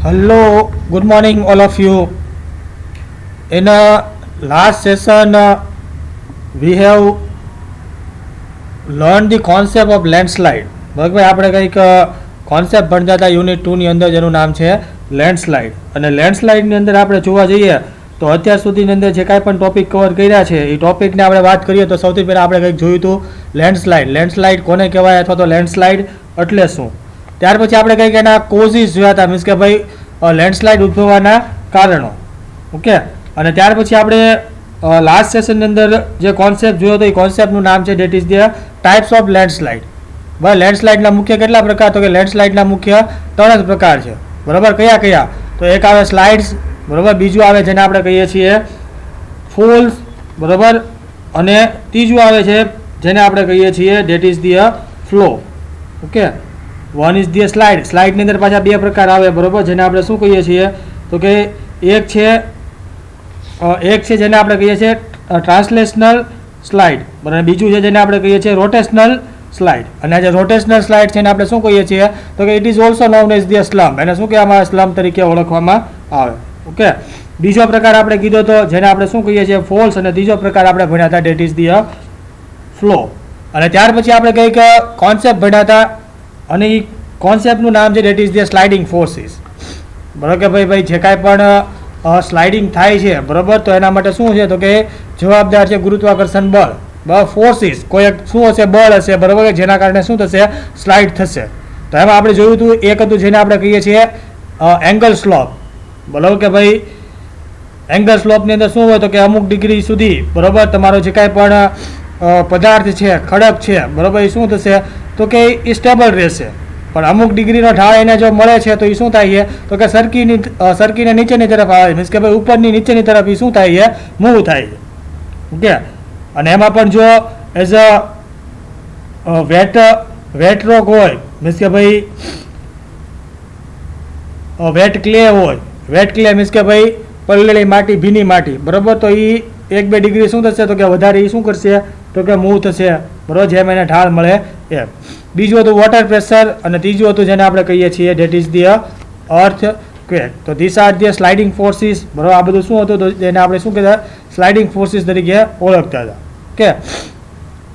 Hello, good morning, all of you. In last session, we have learned the concept of landslide. બરાબર આપણે કંઈક concept ભણતા હતા unit 2ની અંદર જેનું નામ છે લેન્ડસ્લાઇડ. અને લેન્ડસ્લાઇડની અંદર આપણે જોવા જઈએ તો અત્યાર સુધીની અંદર જે કાંઈ પણ ટોપિક કવર કર્યા છે એ ટોપિકને આપણે વાત કરીએ તો સૌથી પહેલાં આપણે કંઈક જોયું હતું લેન્ડસ્લાઇડ. લેન્ડસ્લાઇડ કોને કહેવાય અથવા તો લેન્ડસ્લાઇડ એટલે શું. ત્યાર પછી આપણે કંઈક એના કોઝિસ જોયા હતા, મીન્સ કે ભાઈ લેન્ડસ્લાઇડ ઉદ્ભવવાના કારણો. ઓકે, અને ત્યાર પછી આપણે લાસ્ટ સેશનની અંદર જે કોન્સેપ્ટ જોયો તો એ કોન્સેપ્ટનું નામ છે date is the types of landslide. ભાઈ લેન્ડસ્લાઇડના મુખ્ય કેટલા પ્રકાર, તો કે લેન્ડસ્લાઇડના મુખ્ય 3 જ પ્રકાર છે. બરાબર, કયા કયા? તો એક આવે સ્લાઇડ્સ, બરાબર, બીજું આવે જેને આપણે કહીએ છીએ ફોલ્સ, બરાબર, અને ત્રીજું આવે છે જેને આપણે કહીએ છીએ that is the flow. Okay, one is the slide. સ્લાઇડની અંદર પાછા 2 પ્રકાર આવે, બરાબર, જેને આપણે શું કહીએ છીએ તો કે એક છે જેને આપણે કહીએ છીએ ટ્રાન્સલેશનલ સ્લાઇડ, બરાબર, બીજું છે જેને આપણે કહીએ છીએ રોટેશનલ સ્લાઇડ. અને આ જે રોટેશનલ સ્લાઇડ છે એને આપણે શું કહીએ છીએ તો કે it is also known as the slump. એને શું કહેવામાં આવે? સ્લમ્પ તરીકે ઓળખવામાં આવે. ઓકે, બીજો પ્રકાર આપણે કીધો તો જેને આપણે શું કહીએ છીએ ફોલ્સ, અને ત્રીજો પ્રકાર આપણે ભણ્યા હતા ડેટ ઇઝ ધ ફ્લો. અને ત્યાર પછી આપણે કંઈક કોન્સેપ્ટ ભણ્યા હતા અને એ કોન્સેપ્ટનું નામ છે date is the sliding forces. બરાબર કે ભાઈ જે કાંઈ પણ સ્લાઇડિંગ થાય છે, બરાબર, તો એના માટે શું છે તો કે જવાબદાર છે ગુરુત્વાકર્ષણ બળ. બરાબર, ફોર્સિસ કોઈ એક શું હશે? બળ હશે, બરાબર, જેના કારણે શું થશે? સ્લાઇડ થશે. તો એમાં આપણે જોયું હતું એક હતું જેને આપણે કહીએ છીએ એંગલ સ્લોપ. બરાબર કે ભાઈ એંગલ સ્લોપની અંદર શું હોય તો કે અમુક ડિગ્રી સુધી, બરાબર, તમારો જે કાંઈ પણ પદાર્થ છે, ખડક છે, બરાબર, એ શું થશે તો કે એ સ્ટેબલ રહેશે. પણ અમુક ડિગ્રીનો ઢાળ એને જો મળે છે તો એ શું થાય છે તો કે સરકીને નીચેની તરફ આવે, મીન્સ કે ભાઈ ઉપરની નીચેની તરફ એ શું થાય છે? મૂવ થાય છે. ઓકે, અને એમાં પણ જો એઝ અ વેટ રોક હોય, મીન્સ કે ભાઈ વેટ ક્લે હોય, વેટ ક્લે મીન્સ કે ભાઈ પલળેલી માટી, ભીની માટી, બરાબર, તો એ 1-2 ડિગ્રી શું થશે તો કે વધારે એ શું કરશે તો કે મૂવ થશે, બરાબર, જેમ એને ઢાળ મળે એમ. બીજું હતું વોટર પ્રેશર, અને ત્રીજું હતું જેને આપણે કહીએ છીએ that is the earthquake. તો these are the sliding forces. બરાબર, આ બધું શું હતું તો જેને આપણે શું કહેતા સ્લાઇડિંગ ફોર્સિસ તરીકે ઓળખતા હતા. કે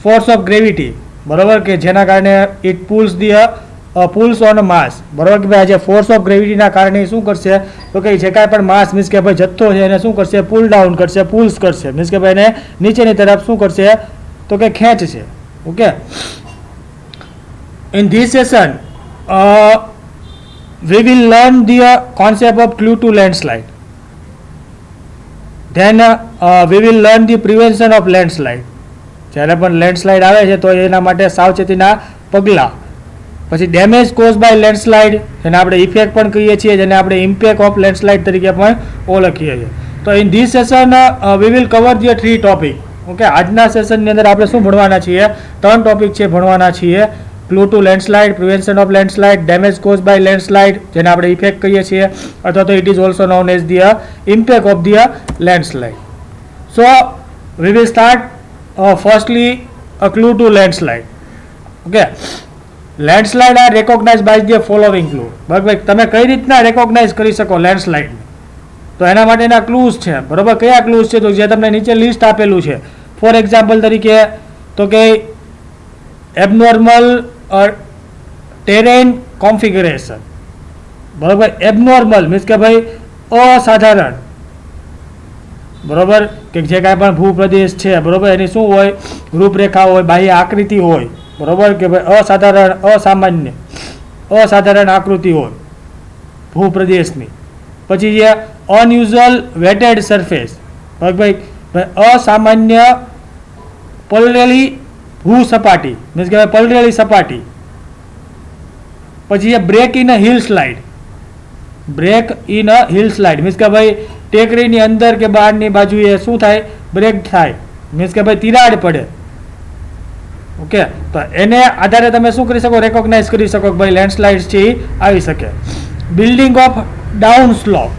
ફોર્સ ઓફ ગ્રેવિટી, બરાબર, કે જેના કારણે ઇટ પુલ્સ ઓન માસ. બરાબર કે ભાઈ આજે ફોર્સ ઓફ ગ્રેવિટીના કારણે શું કરશે તો કે જે કાંઈ પણ માસ મીન્સ કે ભાઈ જથ્થો છે એને શું કરશે? પુલ ડાઉન કરશે, પુલ્સ કરશે, મીન્સ કે ભાઈ એને નીચેની તરફ શું કરશે તો કે ખેંચશે. Okay, in this session we will learn the concept of clue to landslide. Then we will learn the prevention of landslide. જ્યારે પણ લેન્ડસ્લાઇડ આવે છે તો એના માટે સાવચેતીના પગલાં. પછી ડેમેજ કોઝ બાય લેન્ડસ્લાઇડ, જેને આપણે ઇફેક્ટ પણ કહીએ છીએ, જેને આપણે ઇમ્પેક્ટ ઓફ લેન્ડસ્લાઇડ તરીકે પણ ઓળખીએ છીએ. તો in this session we will cover the 3 topic. Okay, આજના સેશનની અંદર આપણે શું ભણવાના છીએ? 3 ટોપિક છે ભણવાના છીએ. Clue to landslide, prevention of landslide, damage cause by landslide, જેને આપણે ઇફેક્ટ કહીએ છીએ, અથવા તો it is also known as the impact of the landslide. So we will start firstly a clue to landslide. Okay, landslide are recognise by the following clue. બરાબર, તમે કઈ રીતના રેકોગ્નાઇઝ કરી શકો લેન્ડસ્લાઇડ? તો એના માટેના ક્લૂઝ છે, બરાબર. કયા ક્લૂઝ છે તો જે તમને નીચે લિસ્ટ આપેલું છે. ફોર એક્ઝામ્પલ તરીકે તો કે એબનોર્મલ ટેરેન કોન્ફિગરેશન, બરાબર, એબનોર્મલ મીન્સ કે ભાઈ અસાધારણ, બરાબર, કે જે કાંઈ પણ ભૂપ્રદેશ છે, બરાબર, એની શું હોય? રૂપરેખા હોય, બાહ્ય આકૃતિ હોય, બરાબર, કે ભાઈ અસાધારણ આકૃતિ હોય ભૂપ્રદેશની. પછી જે અનયુઝ્યુઅલ વેટેડ સરફેસ, ભાઈ અસામાન્ય પલળેલી ભૂ સપાટી, મીન્સ કે પલળેલી સપાટી. પછી break in a hill slide, break in a hill slide means કે ભાઈ ટેકરીની અંદર કે બહારની બાજુએ શું થાય? બ્રેક થાય, મીન્સ કે ભાઈ તિરાડ પડે. ઓકે, તો એને આધારે તમે શું કરી શકો? રેકોગ્નાઇઝ કરી શકો કે ભાઈ લેન્ડસ્લાઇડ છે એ આવી શકે. Building of down slope,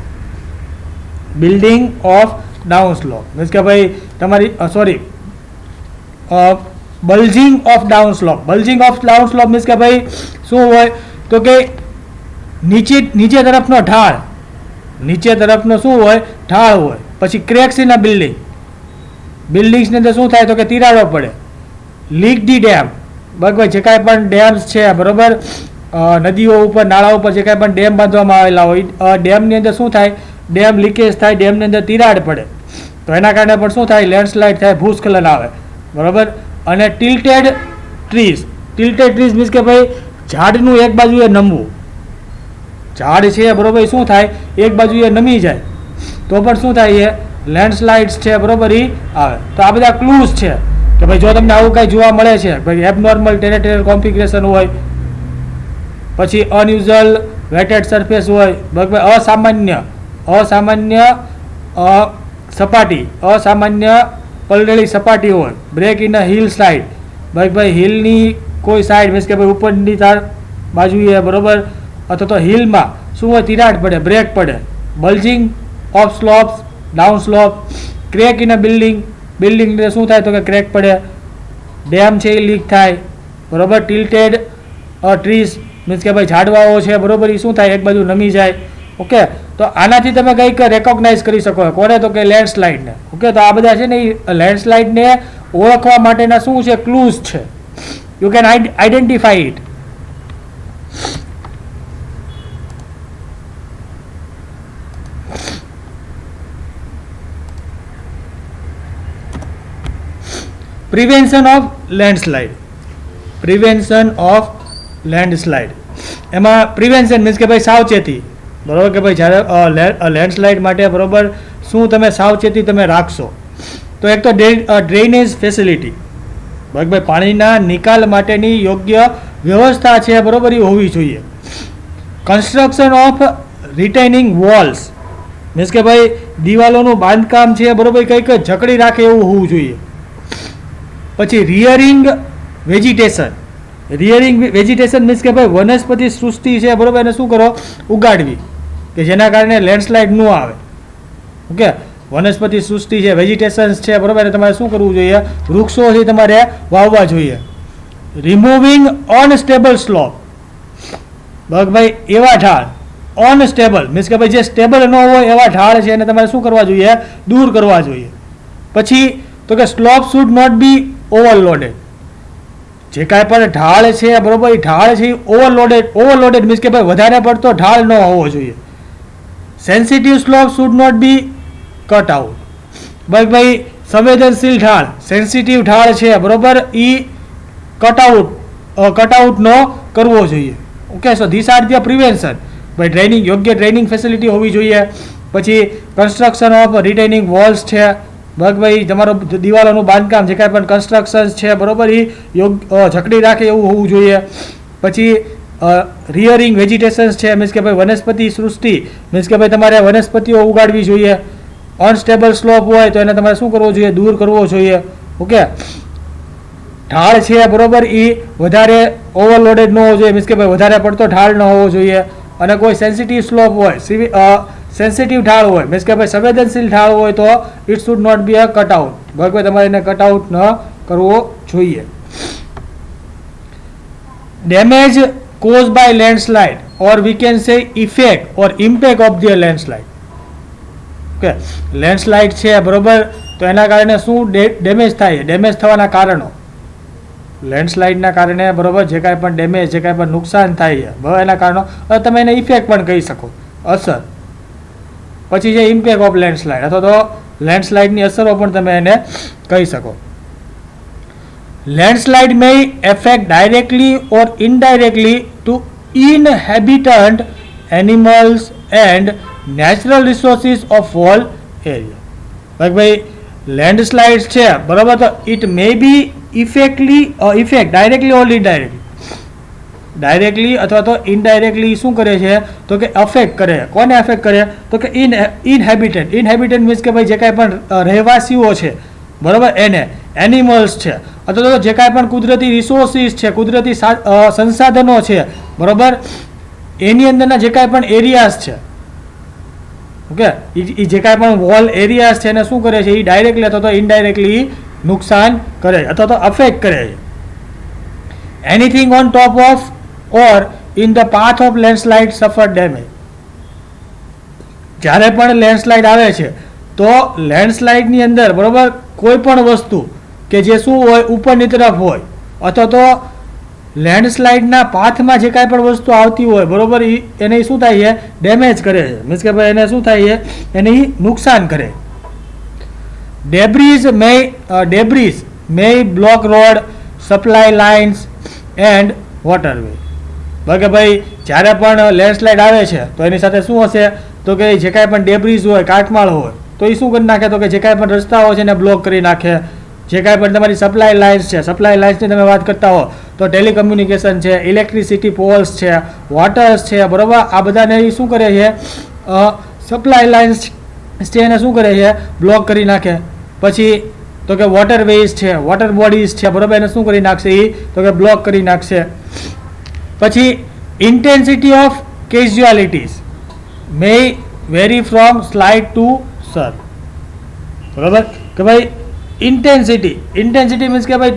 building of down slope means કે ભાઈ તમારી bulging of down slope. Bulging of down slope means કે ભાઈ શું હોય તો કે નીચે તરફનો ઢાળ, નીચે તરફનો શું હોય? ઢાળ હોય. પછી ક્રેક્સ ઇન અ બિલ્ડિંગ, બિલ્ડિંગ્સની અંદર શું થાય? તો કે તિરાડો પડે. લીક ધી ડેમ, બરાબર, જે કાંઈ પણ ડેમ્સ છે, બરાબર, નદીઓ ઉપર, નાળા ઉપર જે કાંઈ પણ ડેમ બાંધવામાં આવેલા હોય, ડેમની અંદર શું થાય? ડેમ લીકેજ થાય, ડેમની અંદર તિરાડ પડે, તો એના કારણે પણ શું થાય? લેન્ડસ્લાઇડ થાય, ભૂસ્ખલન આવે, બરાબર. અને tilted trees, tilted trees means કે ભાઈ ઝાડનું એક બાજુએ નમવું, ઝાડ છે, બરાબર, શું થાય? એક બાજુએ નમી જાય તો પણ શું થાય? એ લેન્ડસ્લાઇડ્સ છે, બરાબર, એ આવે. તો આ બધા ક્લૂઝ છે કે ભાઈ જો તમને આવું કંઈ જોવા મળે છે, ભાઈ એબનોર્મલ ટેરેટોરિયલ કોન્ફિગરેશન હોય, પછી અનયુઝ્યુઅલ વેટેડ સરફેસ હોય, બરાબર, અસામાન્ય સપાટી, અસામાન્ય પલળેલી સપાટી હોય, break in a hill side, ભાઈ હિલની કોઈ સાઈડ મીન્સ કે ભાઈ ઉપરની બાજુએ, બરાબર, અથવા તો હિલમાં શું હોય? તિરાડ પડે, બ્રેક પડે. Bulging of slopes, down slope, crack in a building, બિલ્ડિંગને શું થાય? તો કે ક્રેક પડે. ડેમ છે એ લીક થાય, બરાબર. ટિલ્ટેડ ટ્રીઝ મીન્સ કે ભાઈ ઝાડવાઓ છે, બરાબર, એ શું થાય? એક બાજુ નમી જાય. ઓકે, તો આનાથી તમે કંઈક રેકોગ્નાઇઝ કરી શકો કોને? તો કે લેન્ડસ્લાઇડને. ઓકે, તો આ બધા છે ને એ લેન્ડસ્લાઇડને ઓળખવા માટેના શું છે? ક્લૂઝ છે. You can identify it. Prevention of landslide, prevention of landslide, એમાં પ્રિવેન્શન મીન્સ કે ભાઈ સાવચેતી, બરાબર, કે ભાઈ જ્યારે લેન્ડસ્લાઇડ માટે, બરાબર, શું તમે સાવચેતી તમે રાખશો? તો એક તો ડ્રેનેજ ફેસિલિટી, બરાબર, પાણીના નિકાલ માટેની યોગ્ય વ્યવસ્થા છે, બરાબર, એ હોવી જોઈએ. Construction of retaining walls means કે ભાઈ દિવાલોનું બાંધકામ છે, બરાબર, કંઈક જકડી રાખે એવું હોવું જોઈએ. પછી rearing vegetation, rearing vegetation means કે ભાઈ વનસ્પતિ સૃષ્ટિ છે, બરાબર, એને શું કરો? ઉગાડવી, કે જેના કારણે લેન્ડસ્લાઇડ ન આવે. ઓકે, વનસ્પતિ સૃષ્ટિ છે, વેજીટેશન્સ છે, બરાબર, એને તમારે શું કરવું જોઈએ? વૃક્ષોથી તમારે વાવવા જોઈએ. રિમૂવિંગ અનસ્ટેબલ સ્લોપ, બરાબર, ભાઈ એવા ઢાળ, અનસ્ટેબલ મીન્સ કે ભાઈ જે સ્ટેબલ ન હોય એવા ઢાળ છે એને તમારે શું કરવા જોઈએ? દૂર કરવા જોઈએ. પછી તો કે slope should not be overloaded, જે કાંઈ પણ ઢાળ છે, બરાબર, એ ઢાળ છે ઓવરલોડેડ મીન્સ કે ભાઈ વધારે પડતો ઢાળ ન હોવો જોઈએ. Sensitive slope should not be cut out, બસ ભાઈ સંવેદનશીલ ઢાળ, સેન્સિટિવ ઢાળ છે, બરાબર, એ કટઆઉટ ન કરવો જોઈએ. Okay, so this are the prevention. ભાઈ ડ્રેનિંગ, યોગ્ય ડ્રેનિંગ ફેસિલિટી હોવી જોઈએ. પછી કન્સ્ટ્રક્શન ઓફ રિટેનિંગ વોલ્સ છે, ભાઈ તમારો દિવાલોનું બાંધકામ જે કાંઈ પણ કન્સ્ટ્રક્શન છે, બરાબર, એ જકડી રાખે એવું હોવું જોઈએ. પછી રિયરિંગ વેજીટેશન્સ છે મીન્સ કે ભાઈ વનસ્પતિ સૃષ્ટિ મીન્સ કે ભાઈ તમારે વનસ્પતિઓ ઉગાડવી જોઈએ. અનસ્ટેબલ સ્લોપ હોય તો એને તમારે શું કરવું જોઈએ? દૂર કરવો જોઈએ. ઓકે, ઢાળ છે, બરાબર, એ વધારે ઓવરલોડેડ ન હોવો જોઈએ મીન્સ કે ભાઈ વધારે પડતો ઢાળ ન હોવો જોઈએ. અને કોઈ સેન્સિટિવ સ્લોપ હોય, સેન્સિટિવ ઢાળ હોય મીન્સ કે ભાઈ સંવેદનશીલ ઢાળ હોય તો it should not be a cutout, બરાબર, તમારે એને કટઆઉટ ન કરવો જોઈએ. Damage caused by landslide or we can say effect or impact of the landslide. Okay, landslide છે, બરાબર, તો એના કારણે શું ડેમેજ થાય? ડેમેજ થવાના કારણો, લેન્ડસ્લાઇડના કારણે, બરાબર, જે કાંઈ પણ ડેમેજ, જે કાંઈ પણ નુકસાન થાય છે, બરાબર, એના કારણો તમે એને ઇફેક્ટ પણ કહી શકો, અસર. પછી જે ઇમ્પેક્ટ ઓફ લેન્ડસ્લાઇડ અથવા તો લેન્ડસ્લાઇડની અસરો પણ તમે એને કહી શકો. Landslide may affect directly or indirectly to inhabitant animals and natural resources of whole area. ભાઈ લેન્ડસ્લાઇડ છે, બરાબર, તો it may be effect directly or indirectly, directly અથવા તો ઇનડાયરેક્ટલી શું કરે છે? તો કે અફેક્ટ કરે. કોને અફેક્ટ કરે? તો કે ઇનહેબિટન્ટ મીન્સ કે ભાઈ જે કાંઈ પણ રહેવાસીઓ છે, બરાબર, એને, એનિમલ્સ છે, અથવા તો જે કાંઈ પણ કુદરતી રિસોર્સિસ છે, કુદરતી સંસાધનો છે, બરાબર, એની અંદરના જે કાંઈ પણ એરિયાઝ છે, ઓકે, એ જે કાંઈ પણ વોલ એરિયાઝ છે એને શું કરે છે? એ ડાયરેક્ટલી અથવા તો ઇનડાયરેક્ટલી નુકસાન કરે અથવા તો અફેક્ટ કરે છે. Anything on top of or in the path of landslide સફર ડેમેજ. જ્યારે પણ લેન્ડસ્લાઇડ આવે છે તો લેન્ડસ્લાઇડની અંદર બરોબર કોઈ પણ વસ્તુ કે જે શું હોય ઉપરની તરફ હોય અથવા તો લેન્ડસ્લાઇડના પાથમાં જે કાંઈ પણ વસ્તુ આવતી હોય બરોબર એને શું થાય છે ડેમેજ કરે છે, મીન્સ કે ભાઈ એને શું થાય છે એને નુકસાન કરે. ડેબ્રીઝ may block road, supply lines and waterway. કે ભાઈ જ્યારે પણ લેન્ડસ્લાઇડ આવે છે તો એની સાથે શું હશે તો કે જે કાંઈ પણ ડેબ્રીઝ હોય કાટમાળ હોય તો એ શું કરી નાખે તો કે જે કાંઈ પણ રસ્તાઓ છે એને બ્લોક કરી નાખે. જે કાંઈ પણ તમારી સપ્લાય લાઇન્સ છે, સપ્લાય લાઇન્સની તમે વાત કરતા હો તો ટેલિકમ્યુનિકેશન છે, ઇલેક્ટ્રિસિટી પોલ્સ છે, વોટર્સ છે બરાબર, આ બધાને એ શું કરે છે સપ્લાય લાઇન્સ છે એને શું કરે છે બ્લોક કરી નાખે. પછી તો કે વોટરવેઝ છે, વોટર બોડીઝ છે બરાબર, એને શું કરી નાખશે એ તો કે બ્લોક કરી નાખશે. પછી intensity of casualties may vary from slight to severe બરાબર. કે ભાઈ ઇન્ટેન્સિટી મીન્સ કે ભાઈ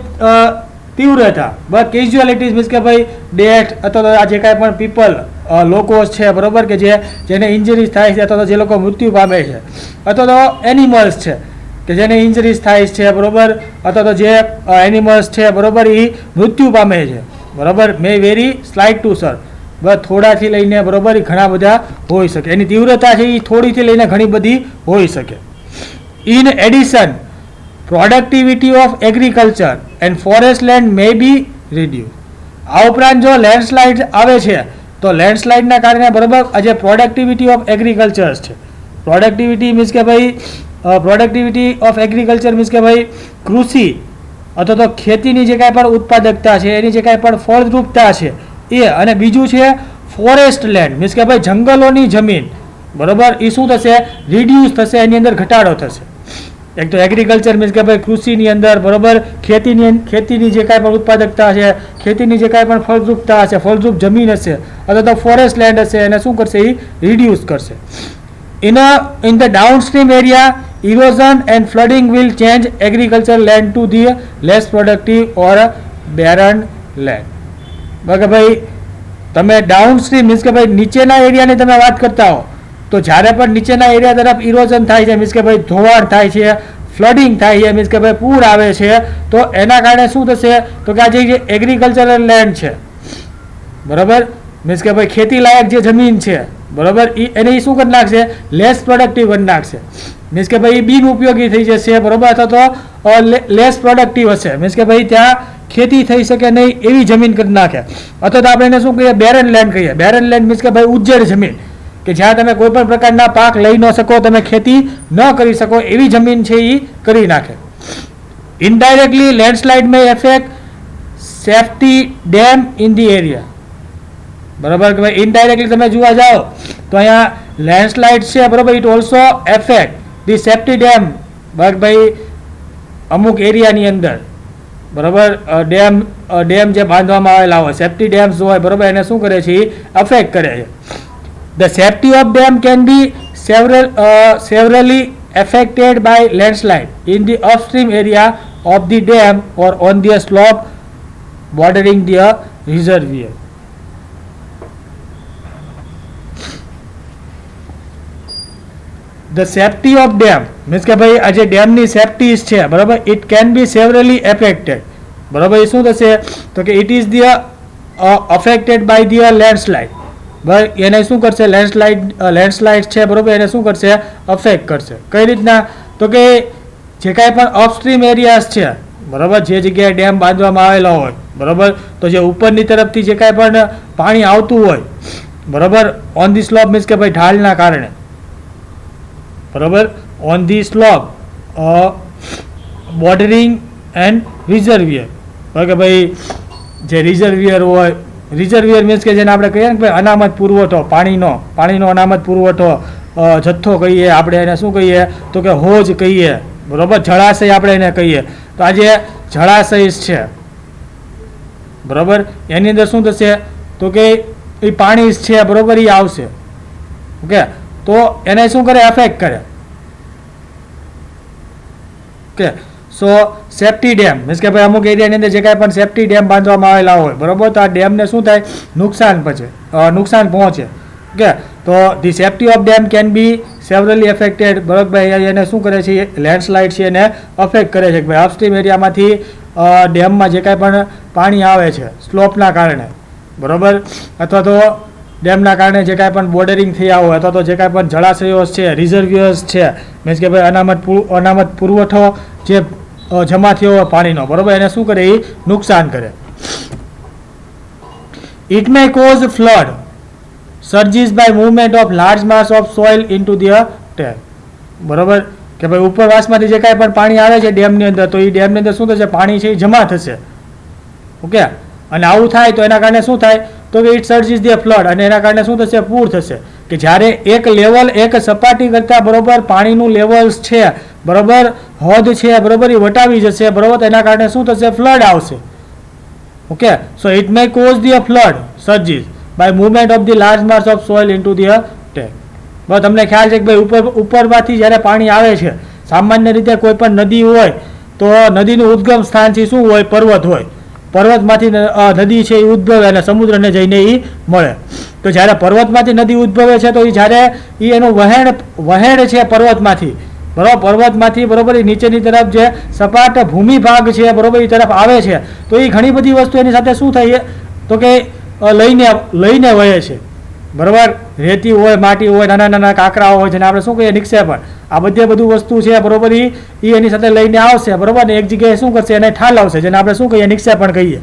તીવ્રતા, બસ કેઝ્યુઆલિટીઝ મીન્સ કે ભાઈ ડેથ અથવા તો આ જે કાંઈ પણ પીપલ લોકો છે બરાબર કે જેને ઇન્જરીઝ થાય છે અથવા તો જે લોકો મૃત્યુ પામે છે અથવા તો એનિમલ્સ છે કે જેને ઇન્જરીઝ થાય છે બરાબર અથવા તો જે એનિમલ્સ છે બરાબર એ મૃત્યુ પામે છે બરાબર. May vary slight to severe, બસ થોડાથી લઈને બરાબર એ ઘણા બધા હોઈ શકે, એની તીવ્રતા છે એ થોડીથી લઈને ઘણી બધી હોઈ શકે. In addition productivity of agriculture and forest land may be reduce. આ ઉપરાંત જો લેન્ડસ્લાઇડ આવે છે તો લેન્ડસ્લાઇડના કારણે બરાબર આ જે પ્રોડક્ટિવિટી ઓફ એગ્રીકલ્ચર છે, પ્રોડક્ટિવિટી મીન્સ કે ભાઈ પ્રોડક્ટિવિટી ઓફ એગ્રીકલ્ચર મીન્સ કે ભાઈ કૃષિ અથવા તો ખેતીની જે કાંઈ પણ ઉત્પાદકતા છે એની જે કાંઈ પણ ફળદ્રુપતા છે એ, અને બીજું છે ફોરેસ્ટ લેન્ડ મીન્સ કે ભાઈ જંગલોની જમીન બરાબર એ શું થશે રિડ્યુસ થશે, એની અંદર ઘટાડો થશે. એક તો એગ્રીકલ્ચર મીન્સ કે ભાઈ કૃષિની અંદર બરાબર ખેતીની જે કાંઈ પણ ઉત્પાદકતા છે, ખેતીની જે કાંઈ પણ ફળદ્રુપતા હશે, ફળદ્રુપ જમીન હશે અથવા તો ફોરેસ્ટ લેન્ડ હશે એને શું કરશે એ રિડ્યુસ કરશે. In the downstream area erosion and flooding will change agricultural land to the less productive or barren land. કે ભાઈ તમે ડાઉનસ્ટ્રીમ મીન્સ કે ભાઈ નીચેના એરિયાની તમે વાત કરતા હો તો જ્યારે પણ નીચેના એરિયા તરફ ઇરોઝન થાય છે મીન્સ કે ભાઈ ધોવાણ થાય છે, ફ્લડિંગ થાય છે મીન્સ કે ભાઈ પૂર આવે છે તો એના કારણે શું થશે તો કે આ જે એગ્રીકલ્ચરલ લેન્ડ છે બરાબર મીન્સ કે ભાઈ ખેતી લાયક જે જમીન છે બરાબર એને શું કરી નાખશે લેસ પ્રોડક્ટિવ કરી નાખશે, મીન્સ કે ભાઈ બિન ઉપયોગી થઈ જશે બરાબર અથવા તો લેસ પ્રોડક્ટિવ હશે મીન્સ કે ભાઈ ત્યાં ખેતી થઈ શકે નહીં એવી જમીન કરી નાખે. અથવા તો આપણે એને શું કહીએ બેરન લેન્ડ કહીએ. બેરન લેન્ડ મીન્સ કે ભાઈ ઉજ્જડ જમીન કે જ્યાં તમે કોઈ પણ પ્રકારના પાક લઈ ન શકો, તમે ખેતી ન કરી શકો એવી જમીન છે એ કરી નાખે. Indirectly landslide May effect safety dam in the area બરાબર. કે ભાઈ ઇનડાયરેક્ટલી તમે જોવા જાઓ તો અહીંયા લેન્ડસ્લાઇડ છે બરાબર, it also effect the safety dam ભાઈ અમુક એરિયાની અંદર બરાબર ડેમ જે બાંધવામાં આવેલા હોય સેફ્ટી ડેમ્સ હોય બરાબર એને શું કરે છે એ અફેક્ટ કરે છે. The safety of dam can B severely affected by landslide in the upstream area of the dam or on the slope bordering the reservoir. The safety of dam means કે ભાઈ આ જે ડેમની સેફ્ટી છે બરાબર it can be severely affected બરાબર. એ શું થશે તો કે it is the affected by the landslide ભાઈ એને શું કરશે લેન્ડસ્લાઇડ છે બરાબર એને શું કરશે અફેક્ટ કરશે. કઈ રીતના તો કે જે કાંઈ પણ અપસ્ટ્રીમ એરિયાઝ છે બરાબર જે જગ્યાએ ડેમ બાંધવામાં આવેલા હોય બરાબર તો જે ઉપરની તરફથી જે કાંઈ પણ પાણી આવતું હોય બરાબર ઓન ધી સ્લોપ મીન્સ કે ભાઈ ઢાળના કારણે બરાબર on the slope bordering and reservoir કે ભાઈ જે રિઝર્વિયર હોય, રિઝર્વિયર મીન્સ કે જેને આપણે કહીએ ને ભાઈ અનામત પુરવઠો પાણીનો અનામત પુરવઠો જથ્થો કહીએ આપણે એને શું કહીએ તો કે હોજ કહીએ બરાબર, જળાશય આપણે એને કહીએ. તો આ જે જળાશય છે બરાબર એની અંદર શું થશે તો કે એ પાણી છે બરાબર એ આવશે ઓકે તો એને શું કરે અફેક્ટ કરે કે સો સેફ્ટી ડેમ મીન્સ કે ભાઈ અમુક એરિયાની અંદર જે કાંઈ પણ સેફ્ટી ડેમ બાંધવામાં આવેલા હોય બરાબર, તો આ ડેમને શું થાય, નુકસાન પહોંચે. ઓકે, તો the safety of dam can be severely affected. બરાબર ભાઈ, એને શું કરે છે, લેન્ડસ્લાઇડ છે એને અફેક્ટ કરે છે કે ભાઈ અપસ્ટ્રીમ એરિયામાંથી ડેમમાં જે કાંઈ પણ પાણી આવે છે સ્લોપના કારણે બરાબર, અથવા તો ડેમના કારણે જે કાંઈ પણ બોર્ડરિંગ થયા હોય અથવા તો જે કાંઈ પણ જળાશયો છે, રિઝર્વિયર્સ છે, મીન્સ કે ભાઈ અનામત પુરવઠો જે જમા થયો હોય પાણીનો બરાબર, એને શું કરે, એ નુકસાન કરે. It may cause flood surges by movement of large mass of soil into the tap. બરાબર કે ભાઈ ઉપરવાસમાંથી જે કાંઈ પણ પાણી આવે છે ડેમની અંદર, તો એ ડેમની અંદર શું થશે, પાણી છે એ જમા થશે. ઓકે, અને આવું થાય તો એના કારણે શું થાય, તો કે ઇટ સર્જીસ ધ ફ્લડ, અને એના કારણે શું થશે, પૂર થશે. કે જ્યારે એક સપાટી કરતાં બરાબર પાણીનું લેવલ્સ છે બરાબર, હદ છે બરાબર, એ વટાવી જશે બરાબર, તો એના કારણે શું થશે, ફ્લડ આવશે. Okay, so it may cause the flood surges by movement of the large mass of soil into the tap. બરાબર, તમને ખ્યાલ છે કે ભાઈ ઉપરમાંથી જ્યારે પાણી આવે છે, સામાન્ય રીતે કોઈ પણ નદી હોય તો નદીનું ઉદ્ગમ સ્થાનથી શું હોય, પર્વત હોય, પર્વતમાંથી નદી છે એ ઉદ્ભવે અને સમુદ્રને જઈને એ મળે. તો જ્યારે પર્વતમાંથી નદી ઉદ્ભવે છે તો એ જ્યારે એનું વહેણ છે પર્વતમાંથી બરાબર, પર્વતમાંથી બરાબર એ નીચેની તરફ જે સપાટ ભૂમિ ભાગ છે બરાબર, એ તરફ આવે છે, તો એ ઘણી બધી વસ્તુ એની સાથે શું થાય, તો કે લઈને વહે છે બરાબર. રેતી હોય, માટી હોય, નાના નાના કાંકરાઓ હોય, જેને આપણે શું કહીએ, નિક્ષેપણ. આ બધું વસ્તુ છે બરાબર, એ એની સાથે લઈને આવશે બરાબર, ને એક જગ્યાએ શું કરશે, એને ઠાલવશે, જેને આપણે શું કહીએ, નિક્ષેપણ કહીએ.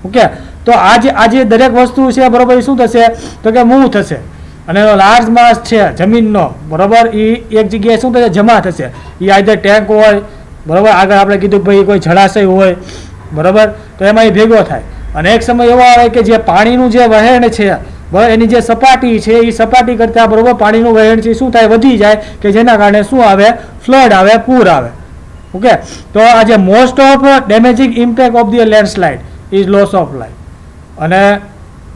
ઓકે, તો આજે દરેક વસ્તુ છે બરાબર, એ શું થશે, તો કે મૂવ થશે, અને લાર્જ માસ છે જમીનનો બરાબર, એ એક જગ્યાએ શું થશે, જમા થશે. એ આઈધર ટેન્ક હોય બરાબર, આગળ આપણે કીધું ભાઈ કોઈ જળાશય હોય બરાબર, તો એમાં એ ભેગો થાય. અને એક સમય એવો આવે કે જે પાણીનું જે વહેણ છે બરાબર, એની જે સપાટી છે એ સપાટી કરતાં બરાબર પાણીનું વહેણ છે શું થાય, વધી જાય, કે જેના કારણે શું આવે, ફ્લડ આવે, પૂર આવે. ઓકે, તો આ જે most of damaging impact of the landslide is loss of life. અને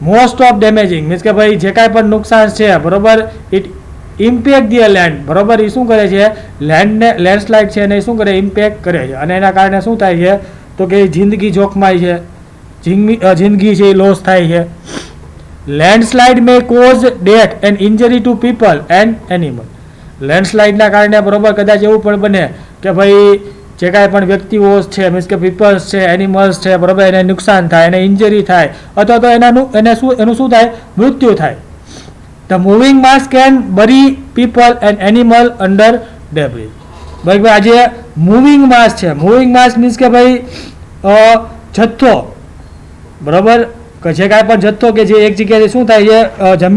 મોસ્ટ ઓફ ડેમેજિંગ મીન્સ કે ભાઈ જે કાંઈ પણ નુકસાન છે બરાબર, ઇટ ઇમ્પેક્ટ ધી લેન્ડ બરાબર, એ શું કરે છે, લેન્ડસ્લાઇડ છે એને શું કરે, ઇમ્પેક્ટ કરે છે, અને એના કારણે શું થાય છે, તો કે જિંદગી જોખમાય છે, જિંદગી છે એ લોસ થાય છે. Landslide may cause death and injury to people and animal. લેન્ડસ્લાઇડના કારણે બરાબર કદાચ એવું પણ બને કે ભાઈ જે કાંઈ પણ વ્યક્તિઓ છે મીન્સ કે પીપલ્સ છે, એનિમલ્સ છે બરાબર, એને નુકસાન થાય, એને ઇન્જરી થાય, અથવા તો એનું શું થાય, મૃત્યુ થાય. The moving mass can bury people and animal under debris. ભાઈ આજે મૂવિંગ માસ છે, મૂવિંગ માસ મીન્સ કે ભાઈ જથ્થો બરાબર, કે જે કાંઈ પણ જથ્થો કે જે એક જગ્યાએ શું થાય છે,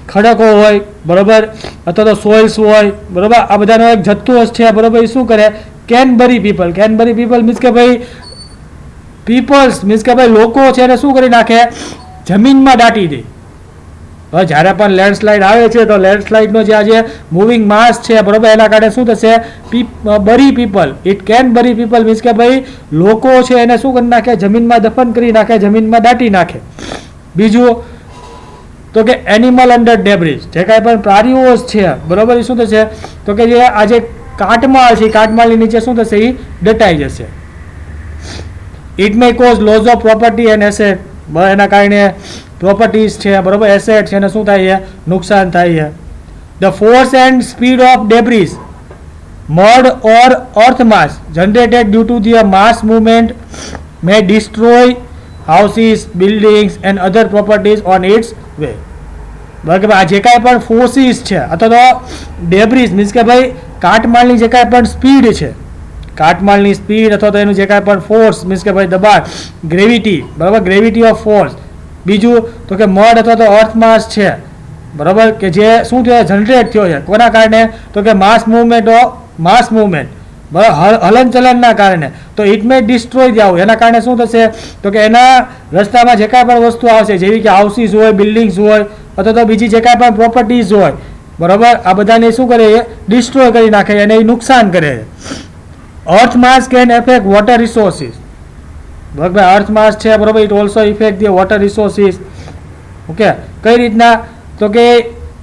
ખડકો હોય બરાબર, અથવા તો સોઇલ્સ હોય બરાબર, આ બધાનો એક જથ્થો છે બરાબર, એ શું કરે, કેન બરી પીપલ મીન્સ કે ભાઈ પીપલ્સ મીન્સ કે ભાઈ લોકો છે એને શું કરી નાખે, જમીનમાં દાટી દે. હવે જ્યારે પણ લેન્ડસ્લાઇડ આવે છે તો લેન્ડસ્લાઇડનો જે આજે મૂવિંગ માસ છે બરાબર, એના કારણે શું થશે, bury people, it can bury people means કે ભાઈ લોકો છે એને શું કરી નાખે, જમીનમાં દફન કરી નાખે, જમીનમાં દાટી નાખે. બીજું તો કે એનિમલ અંડર ડેબ્રિજ, જે કાંઈ પણ પ્રાણીઓ છે બરાબર, એ શું થશે, તો કે જે આજે કાટમાળ છે, કાટમાળની નીચે શું થશે, એ દટાઈ જશે. It may cause loss of property and asset, એના કારણે પ્રોપર્ટીઝ છે બરાબર, એસેટ છે એને શું થાય છે, નુકસાન થાય છે. The force and speed of debris mud or earth mass generated due to the mass movement may destroy houses, buildings and other properties on its way. બરાબર, આ જે કાંઈ પણ ફોર્સિસ છે અથવા તો ડેબ્રિજ મીન્સ કે ભાઈ કાટમાળની જે કાંઈ પણ સ્પીડ છે, કાટમાળની સ્પીડ અથવા તો એનું જે કાંઈ પણ ફોર્સ મીન્સ કે ભાઈ દબાણ, ગ્રેવિટી બરાબર, ગ્રેવિટી ઓફ ફોર્સ. બીજું તો કે મડ અથવા તો અર્થ માસ છે બરાબર, કે જે શું થયો, જનરેટ થયો છે કોના કારણે, તો કે માસ મૂવમેન્ટ બરાબર, હલનચલનના કારણે. તો ઇટ મે ડિસ્ટ્રોય જાવ, એના કારણે શું થશે, તો કે એના રસ્તામાં જે કાંઈ પણ વસ્તુ આવશે, જેવી કે હાઉસીસ હોય, બિલ્ડિંગ્સ હોય, અથવા તો બીજી જે કાંઈ પણ પ્રોપર્ટીઝ હોય બરાબર, આ બધાને શું કરે, ડિસ્ટ્રોય કરી નાખે અને એ નુકસાન કરે. અર્થ માસ કેન એફેક્ટ વોટર રિસોર્સિસ બરાબર, અર્થ માસ છે બરાબર, it also effect the water resources. Okay, કઈ રીતના, તો કે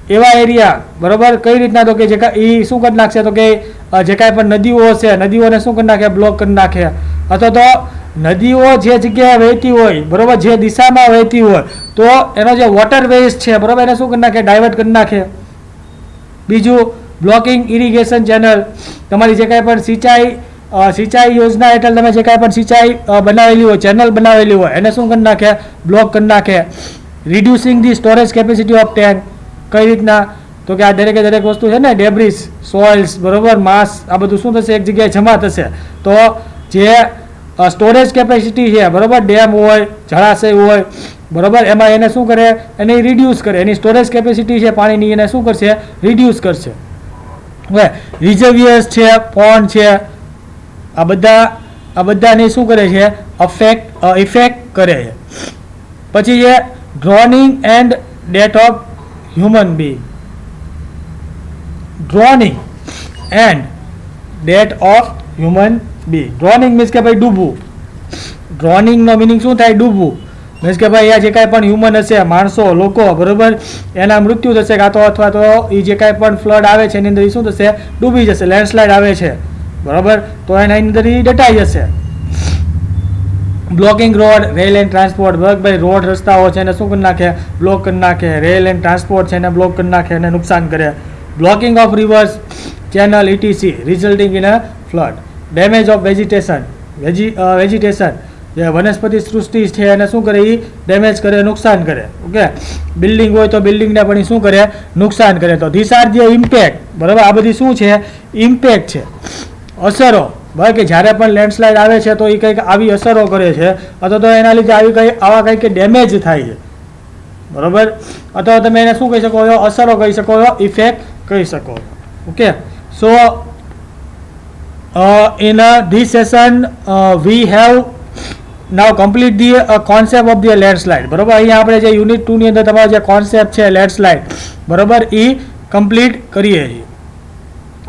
એવા એરિયા બરાબર, કઈ રીતના, તો કે જે એ શું કરી નાખશે, તો કે જે કાંઈ પણ નદીઓ છે નદીઓને શું કરી નાખે બ્લોક કરી નાખે અથવા તો નદીઓ જે જગ્યાએ વહેતી હોય બરાબર જે દિશામાં વહેતી હોય તો એનો જે વોટર વેઝ છે બરાબર એને શું કરી નાખે ડાયવર્ટ કરી નાખે. બીજું બ્લોકિંગ ઇરિગેશન ચેનલ, તમારી જે કાંઈ પણ સિંચાઈ યોજના હેઠળ તમે જે કાંઈ પણ સિંચાઈ બનાવેલી હોય ચેનલ બનાવેલી હોય એને શું કરી નાખે બ્લોક કરી નાખે. Reducing the storage capacity of tank, કઈ રીતના તો કે આ દરેક વસ્તુ છે ને ડેબ્રિસ સોઇલ્સ બરાબર માસ આ બધું શું થશે એક જગ્યાએ જમા થશે તો જે સ્ટોરેજ કેપેસિટી છે બરાબર ડેમ હોય જળાશય હોય બરાબર એમાં એને શું કરે એને રિડ્યુસ કરે એની સ્ટોરેજ કેપેસિટી છે પાણીની એને શું કરશે રિડ્યુસ કરશે. હવે રિઝર્વિયર્સ છે પોન્ડ છે આ બધાને શું કરે છે ઇફેક્ટ કરે છે. પછી છે drowning and death of human being. Drowning and death of human being. Drowning means કે ભાઈ ડૂબવું. ડ્રોનિંગનો મિનિંગ શું થાય ડૂબવું મીન્સ કે ભાઈ આ જે કાંઈ પણ હ્યુમન હશે માણસો લોકો બરાબર એના મૃત્યુ થશે કાં તો અથવા તો એ જે કાંઈ પણ ફ્લડ આવે છે એની અંદર શું થશે ડૂબી જશે. લેન્ડસ્લાઇડ આવે છે બરાબર તો એના અંદર એ દટાઈ જશે. Blocking road rail and transport ભાઈ રોડ રસ્તાઓ છે એને શું કરી નાખે બ્લોક કરી નાખે. રેલ એન્ડ ટ્રાન્સપોર્ટ છે એને બ્લોક કરી નાખે અને નુકસાન કરે. Blocking of reverse channel etc resulting in a flood. Damage of vegetation જે વનસ્પતિ સૃષ્ટિ છે એને શું કરે એ ડેમેજ કરે નુકસાન કરે. ઓકે બિલ્ડિંગ હોય તો બિલ્ડિંગને પણ શું કરે નુકસાન કરે. તો ધીસ આર જે ઇમ્પેક્ટ બરાબર આ બધી શું છે ઇમ્પેક્ટ છે અસરો બરાબર કે જ્યારે પણ લેન્ડસ્લાઇડ આવે છે તો એ કંઈક આવી અસરો કરે છે અથવા તો એના લીધે આવા કંઈક ડેમેજ થાય છે બરાબર અથવા તમે એને શું કહી શકો છો અસરો કહી શકો છો ઇફેક્ટ કહી શકો. Okay so in this session we have now complete the concept of the landslide બરાબર. અહીંયા આપણે જે યુનિટ 2 ની અંદર તમારો જે કોન્સેપ્ટ છે લેન્ડસ્લાઇડ બરાબર એ કમ્પ્લીટ કરીએ છીએ.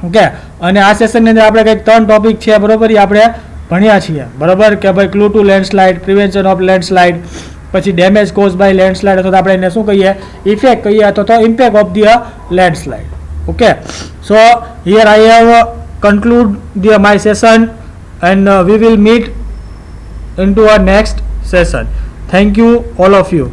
ઓકે અને આ સેશનની અંદર આપણે કંઈક 3 ટોપિક છે બરાબર એ આપણે ભણ્યા છીએ બરાબર કે ભાઈ clue to landslide, prevention of landslide, પછી ડેમેજ કોઝ બાય લેન્ડસ્લાઇડ અથવા આપણે એને શું કહીએ ઇફેક્ટ કહીએ અથવા તો impact of the landslide. Okay so here I have conclude my session and we will meet into our next session. Thank you all of you.